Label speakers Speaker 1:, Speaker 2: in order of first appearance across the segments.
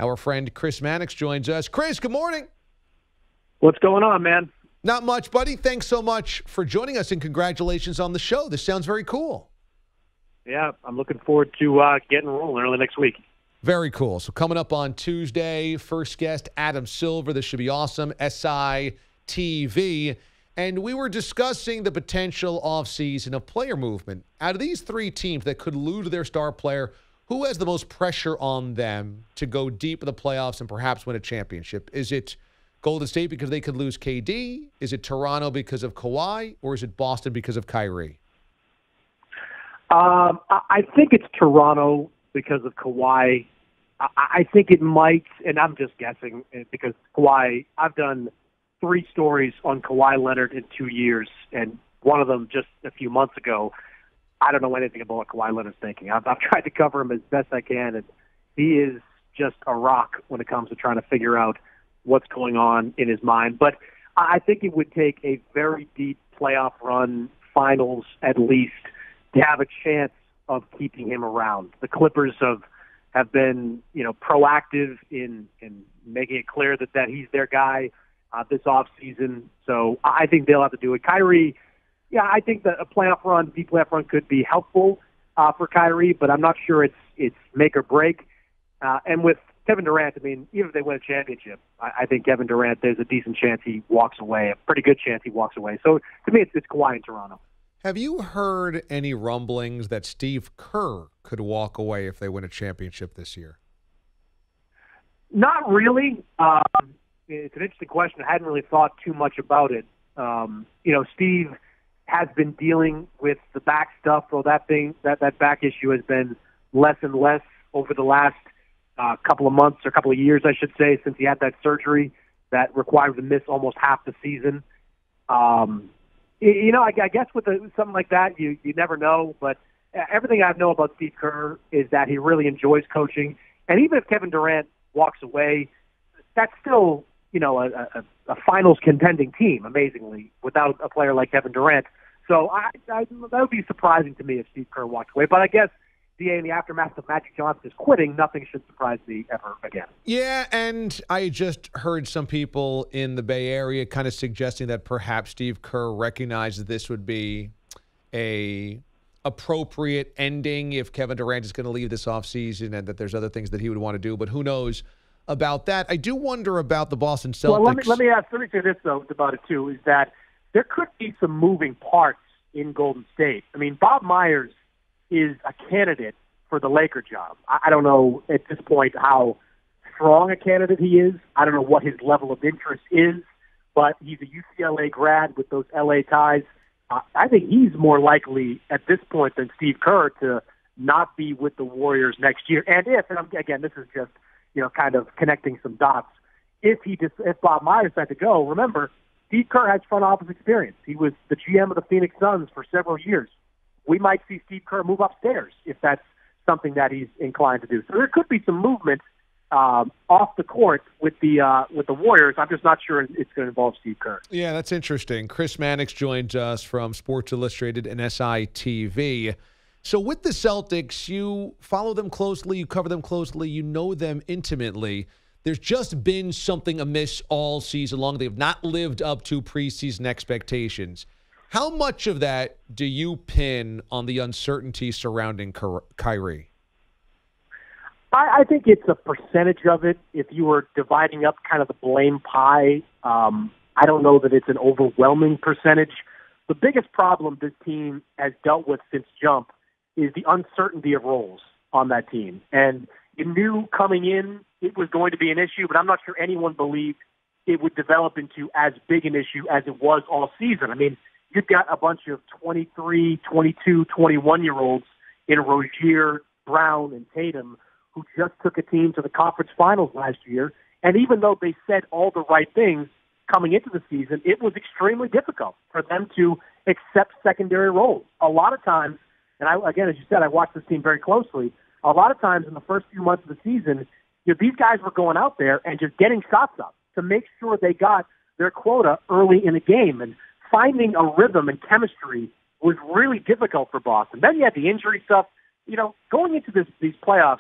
Speaker 1: Our friend Chris Mannix joins us. Chris, good morning.
Speaker 2: What's going on, man?
Speaker 1: Not much, buddy. Thanks so much for joining us, and congratulations on the show. This sounds very cool.
Speaker 2: Yeah, I'm looking forward to getting rolling early next week.
Speaker 1: Very cool. So coming up on Tuesday, first guest, Adam Silver. This should be awesome. SITV. And we were discussing the potential offseason of player movement. Out of these three teams that could lose their star player, who has the most pressure on them to go deep in the playoffs and perhaps win a championship? Is it Golden State because they could lose KD? Is it Toronto because of Kawhi? Or is it Boston because of Kyrie?
Speaker 2: I think it's Toronto because of Kawhi. I think it might, and I'm just guessing, because Kawhi, I've done 3 stories on Kawhi Leonard in 2 years, and one of them just a few months ago. I don't know anything about what Kawhi Leonard's thinking. I've tried to cover him as best I can, and he is just a rock when it comes to trying to figure out what's going on in his mind. But I think it would take a very deep playoff run, finals at least, to have a chance of keeping him around. The Clippers have been, proactive in making it clear that he's their guy this offseason. So I think they'll have to do it. Kyrie, yeah, I think that a deep playoff run could be helpful for Kyrie, but I'm not sure it's make or break. And with Kevin Durant, I mean, even if they win a championship, I think Kevin Durant, there's a decent chance he walks away, a pretty good chance he walks away. So to me, it's Kawhi in Toronto.
Speaker 1: Have you heard any rumblings that Steve Kerr could walk away if they win a championship this year?
Speaker 2: Not really. It's an interesting question. I hadn't really thought too much about it. Steve has been dealing with the back stuff, so that back issue has been less and less over the last couple of months or couple of years, I should say, since he had that surgery that required him to miss almost half the season. I guess with something like that, you never know. But everything I know about Steve Kerr is that he really enjoys coaching. And even if Kevin Durant walks away, that's still, a finals contending team, amazingly, without a player like Kevin Durant. So that would be surprising to me if Steve Kerr walked away. But I guess, DA, in the aftermath of Magic Johnson's quitting, nothing should surprise me ever again.
Speaker 1: Yeah, and I just heard some people in the Bay Area kind of suggesting that perhaps Steve Kerr recognized this would be a appropriate ending if Kevin Durant is going to leave this offseason and that there's other things that he would want to do. But who knows about that? I do wonder about the Boston Celtics.
Speaker 2: Well, let me say this, though, about it, too, is that there could be some moving parts in Golden State. I mean, Bob Myers is a candidate for the Laker job. I don't know at this point how strong a candidate he is. I don't know what his level of interest is, but he's a UCLA grad with those LA ties. I think he's more likely at this point than Steve Kerr to not be with the Warriors next year. And again, this is just, kind of connecting some dots. If Bob Myers had to go, remember, Steve Kerr has front office experience. He was the GM of the Phoenix Suns for several years. We might see Steve Kerr move upstairs if that's something that he's inclined to do. So there could be some movement off the court with the Warriors. I'm just not sure it's going to involve Steve Kerr.
Speaker 1: Yeah, that's interesting. Chris Mannix joins us from Sports Illustrated and SITV. So with the Celtics, you follow them closely, you cover them closely, you know them intimately. There's just been something amiss all season long. They have not lived up to preseason expectations. How much of that do you pin on the uncertainty surrounding Kyrie?
Speaker 2: I think it's a percentage of it. If you were dividing up kind of the blame pie, I don't know that it's an overwhelming percentage. The biggest problem this team has dealt with since jump is the uncertainty of roles on that team. And you knew coming in it was going to be an issue, but I'm not sure anyone believed it would develop into as big an issue as it was all season. I mean, you've got a bunch of 23, 22, 21-year-olds in Rozier, Brown, and Tatum who just took a team to the conference finals last year. And even though they said all the right things coming into the season, it was extremely difficult for them to accept secondary roles. A lot of times, and again, as you said, I watched this team very closely, a lot of times in the first few months of the season, these guys were going out there and just getting shots up to make sure they got their quota early in the game. And finding a rhythm and chemistry was really difficult for Boston. Then you had the injury stuff. Going into these playoffs,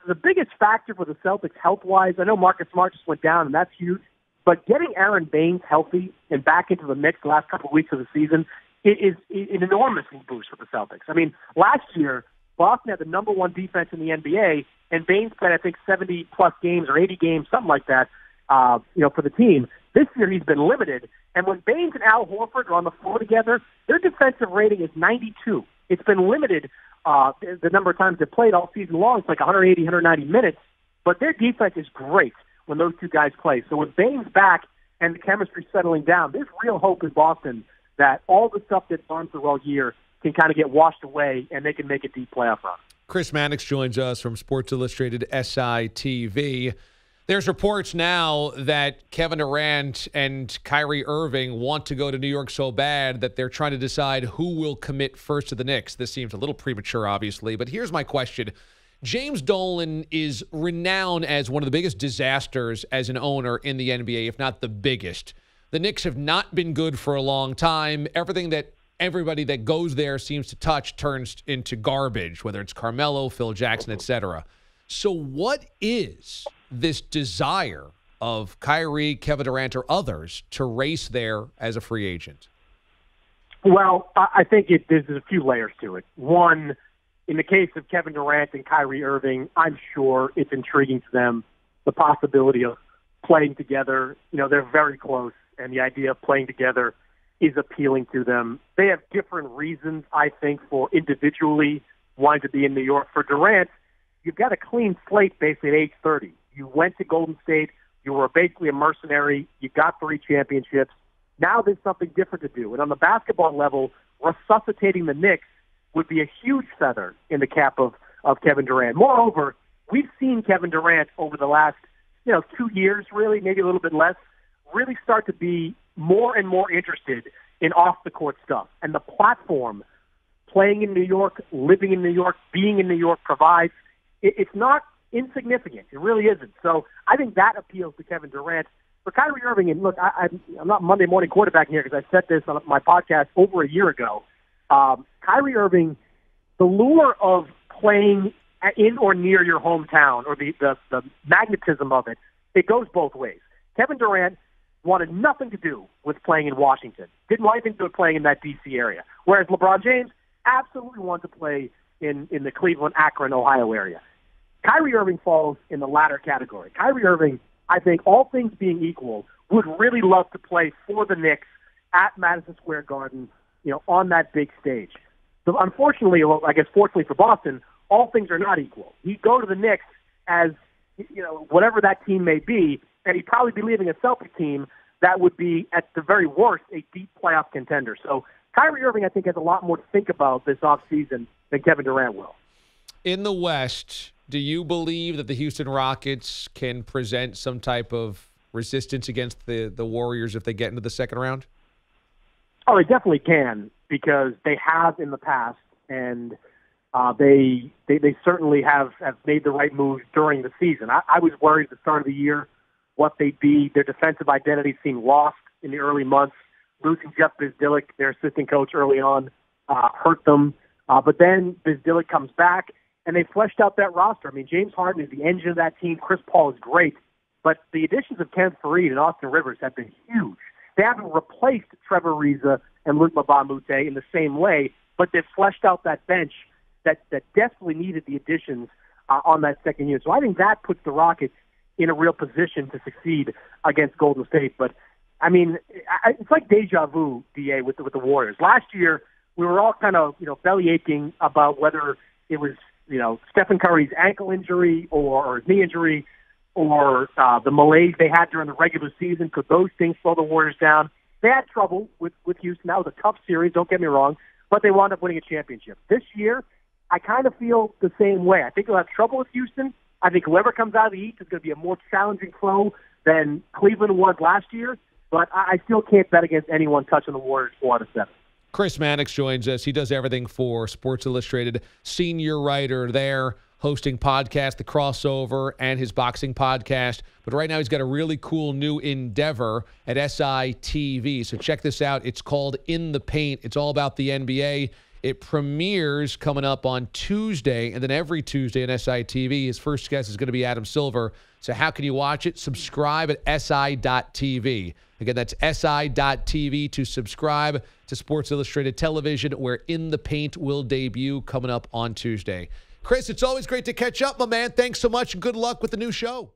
Speaker 2: the biggest factor for the Celtics health-wise, I know Marcus Smart just went down, and that's huge, but getting Aaron Baines healthy and back into the mix the last couple of weeks of the season is an enormous boost for the Celtics. I mean, last year, Boston had the number one defense in the NBA, and Baines played, I think, 70-plus games or 80 games, something like that, for the team. This year, he's been limited, and when Baines and Al Horford are on the floor together, their defensive rating is 92. It's been limited the number of times they've played all season long. It's like 180, 190 minutes, but their defense is great when those two guys play. So with Baines back and the chemistry settling down, there's real hope in Boston that all the stuff that's gone through all year can kind of get washed away and they can make a deep playoff run.
Speaker 1: Chris Mannix joins us from Sports Illustrated SI-TV. There's reports now that Kevin Durant and Kyrie Irving want to go to New York so bad that they're trying to decide who will commit first to the Knicks. This seems a little premature, obviously, but here's my question. James Dolan is renowned as one of the biggest disasters as an owner in the NBA, if not the biggest. The Knicks have not been good for a long time. Everything that everybody that goes there seems to touch turns into garbage, whether it's Carmelo, Phil Jackson, etc. So what is this desire of Kyrie, Kevin Durant, or others to race there as a free agent?
Speaker 2: Well, I think there's a few layers to it. One, in the case of Kevin Durant and Kyrie Irving, I'm sure it's intriguing to them, the possibility of playing together. You know, they're very close, and the idea of playing together is appealing to them. They have different reasons, I think, for individually wanting to be in New York. For Durant, you've got a clean slate basically at age 30. You went to Golden State. You were basically a mercenary. You got 3 championships. Now there's something different to do. And on the basketball level, resuscitating the Knicks would be a huge feather in the cap of Kevin Durant. Moreover, we've seen Kevin Durant over the last 2 years, really, maybe a little bit less, really start to be more and more interested in off-the-court stuff. And the platform, playing in New York, living in New York, being in New York provides, it's not insignificant. It really isn't. So I think that appeals to Kevin Durant. For Kyrie Irving, and look, I'm not Monday morning quarterbacking here because I said this on my podcast over a year ago. Kyrie Irving, the lure of playing in or near your hometown, or the magnetism of it, it goes both ways. Kevin Durant wanted nothing to do with playing in Washington. Didn't want anything to do with playing in that D.C. area. Whereas LeBron James absolutely wanted to play in the Cleveland, Akron, Ohio area. Kyrie Irving falls in the latter category. Kyrie Irving, I think, all things being equal, would really love to play for the Knicks at Madison Square Garden, on that big stage. So unfortunately, well, I guess fortunately for Boston, all things are not equal. He'd go to the Knicks as, whatever that team may be, and he'd probably be leaving a Celtic team that would be, at the very worst, a deep playoff contender. So Kyrie Irving, I think, has a lot more to think about this offseason than Kevin Durant will.
Speaker 1: In the West, do you believe that the Houston Rockets can present some type of resistance against the Warriors if they get into the second round?
Speaker 2: Oh, they definitely can, because they have in the past, and they certainly have made the right moves during the season. I was worried at the start of the year what they'd be. Their defensive identity seemed lost in the early months. Losing Jeff Bizdilik, their assistant coach early on, hurt them. But then Bizdilik comes back, and they fleshed out that roster. I mean, James Harden is the engine of that team. Chris Paul is great. But the additions of Kenneth Faried and Austin Rivers have been huge. They haven't replaced Trevor Ariza and Luc Mbah a Moute in the same way, but they've fleshed out that bench that desperately needed the additions on that second unit. So I think that puts the Rockets in a real position to succeed against Golden State. But, I mean, it's like deja vu, DA, with the Warriors. Last year, we were all kind of, belly aching about whether it was, Stephen Curry's ankle injury or his knee injury or the malaise they had during the regular season. Could those things slow the Warriors down? They had trouble with Houston. That was a tough series, don't get me wrong, but they wound up winning a championship. This year, I kind of feel the same way. I think they'll have trouble with Houston. I think whoever comes out of the East is going to be a more challenging foe than Cleveland was last year, but I still can't bet against anyone touching the Warriors 4 out of 7.
Speaker 1: Chris Mannix joins us. He does everything for Sports Illustrated, senior writer there, hosting podcast, The Crossover, and his boxing podcast. But right now he's got a really cool new endeavor at SI-TV. So check this out. It's called In the Paint. It's all about the NBA. It premieres coming up on Tuesday, and then every Tuesday on SITV. His first guest is going to be Adam Silver. So how can you watch it? Subscribe at si.tv. Again, that's si.tv to subscribe to Sports Illustrated Television, where In the Paint will debut coming up on Tuesday. Chris, it's always great to catch up, my man. Thanks so much, and good luck with the new show.